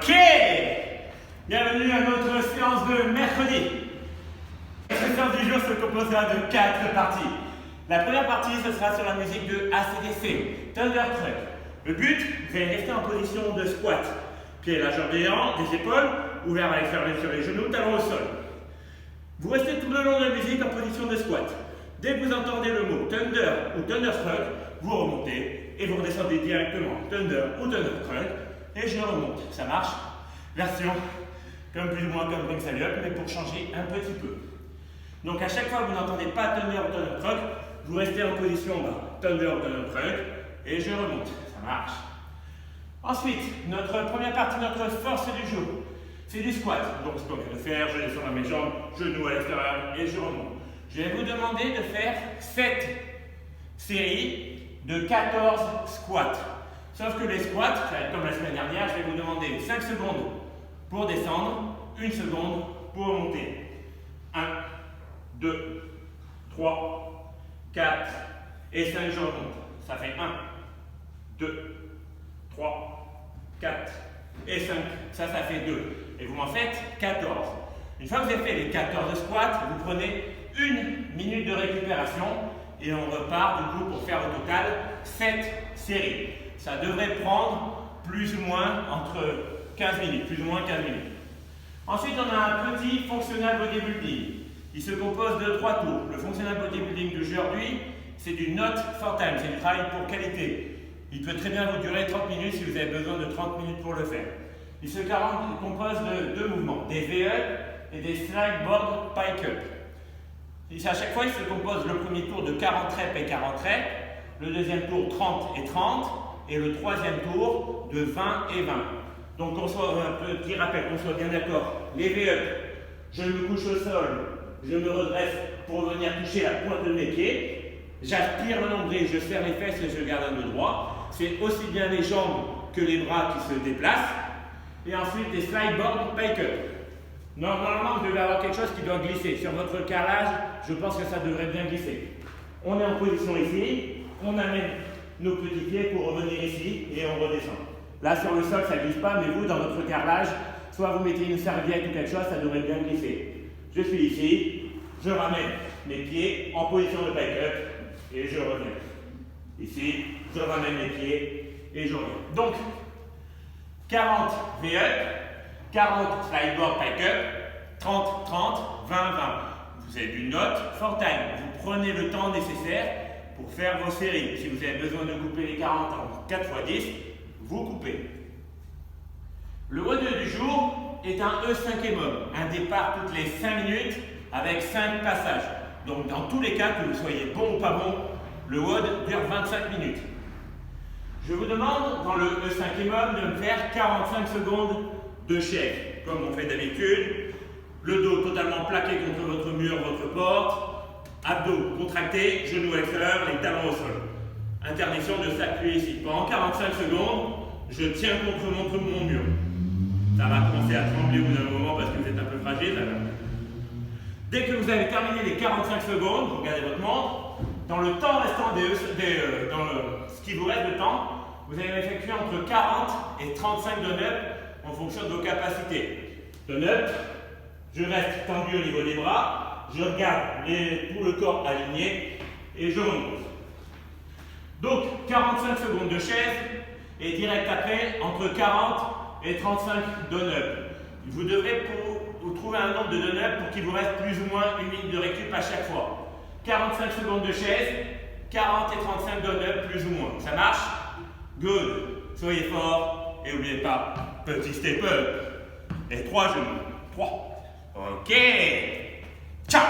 Ok. Bienvenue à notre séance de mercredi. Cette séance du jour se composera de 4 parties. La première partie, ce sera sur la musique de AC/DC, Thunder Truck. Le but, vous allez rester en position de squat. Pieds largeur béant, des épaules, ouverts à l'extérieur sur les genoux, talons au sol. Vous restez tout le long de la musique en position de squat. Dès que vous entendez le mot Thunder ou Thunderstruck, vous remontez et vous redescendez directement Thunder ou Thunderstruck et je remonte. Ça marche? Version comme plus ou moins comme Brinks Up, mais pour changer un petit peu. Donc à chaque fois que vous n'entendez pas Thunder ou Thunderstruck, vous restez en position bas. Thunder ou Thunderstruck et je remonte. Ça marche. Ensuite, notre première partie, notre force du jour, c'est du squat. Donc ce qu'on vient de faire, je descends dans mes jambes, genoux à l'extérieur et je remonte. Je vais vous demander de faire 7 séries de 14 squats. Sauf que les squats, ça va être comme la semaine dernière, je vais vous demander 5 secondes pour descendre, 1 seconde pour monter. 1, 2, 3, 4 et 5, je remonte. Ça fait 1, 2, 3, 4 et 5. Ça fait 2. Et vous m'en faites 14. Une fois que vous avez fait les 14 squats, vous prenez 1 minute de récupération et on repart du coup pour faire au total 7 séries. Ça devrait prendre plus ou moins entre 15 minutes, plus ou moins 15 minutes. Ensuite, on a un petit functional bodybuilding. Il se compose de 3 tours. Le functional bodybuilding d'aujourd'hui, c'est du not for time, c'est du travail pour qualité. Il peut très bien vous durer 30 minutes si vous avez besoin de 30 minutes pour le faire. Il se compose de 2 mouvements, des V-up et des slide board pike up. À chaque fois, il se compose le premier tour de 40 reps et 40 reps, le deuxième tour 30 et 30, et le troisième tour de 20 et 20. Donc, on soit un petit rappel, qu'on soit bien d'accord. Les V-up, je me couche au sol, je me redresse pour venir toucher la pointe de mes pieds. J'aspire le nombril, je serre les fesses et je garde un nœud droit. C'est aussi bien les jambes que les bras qui se déplacent. Et ensuite, les slide board pike up. Normalement, vous devez avoir quelque chose qui doit glisser. Sur votre carrelage, je pense que ça devrait bien glisser. On est en position ici, on amène nos petits pieds pour revenir ici et on redescend. Là, sur le sol, ça ne glisse pas, mais vous, dans votre carrelage, soit vous mettez une serviette ou quelque chose, ça devrait bien glisser. Je suis ici, je ramène mes pieds en position de pike up et je reviens. Ici, je ramène mes pieds et je reviens. Donc, 40 V-up, 40 slide board pike up, 30, 30, 20, 20. Vous avez du note for time. Vous prenez le temps nécessaire pour faire vos séries. Si vous avez besoin de couper les 40 en 4 x 10, vous coupez. Le WOD du jour est un E5 EMOM, un départ toutes les 5 minutes avec 5 passages. Donc dans tous les cas, que vous soyez bon ou pas bon, le WOD dure 25 minutes. Je vous demande, dans le E5 EMOM, de me faire 45 secondes de chaise, comme on fait d'habitude. Le dos totalement plaqué contre votre mur, votre porte. Abdos contractés, genoux à l'extérieur, les talons au sol. Interdiction de s'appuyer ici. Pendant 45 secondes, je tiens contre mon mur. Ça va commencer à trembler au bout d'un moment parce que vous êtes un peu fragile. Dès que vous avez terminé les 45 secondes, vous regardez votre montre. Dans le temps restant ce qui vous reste de temps, vous allez effectuer entre 40 et 35 donuts en fonction de vos capacités. Donut, je reste tendu au niveau des bras, je regarde tout le corps aligné et je remonte. Donc 45 secondes de chaise et direct après entre 40 et 35 donuts. Vous devrez vous trouver un nombre de donuts pour qu'il vous reste plus ou moins 1 minute de récup à chaque fois. 45 secondes de chaise, 40 et 35 donuts plus ou moins. Ça marche? Good. Soyez fort et n'oubliez pas, petit step up. Et 3 genoux. 3. Ok. Ciao.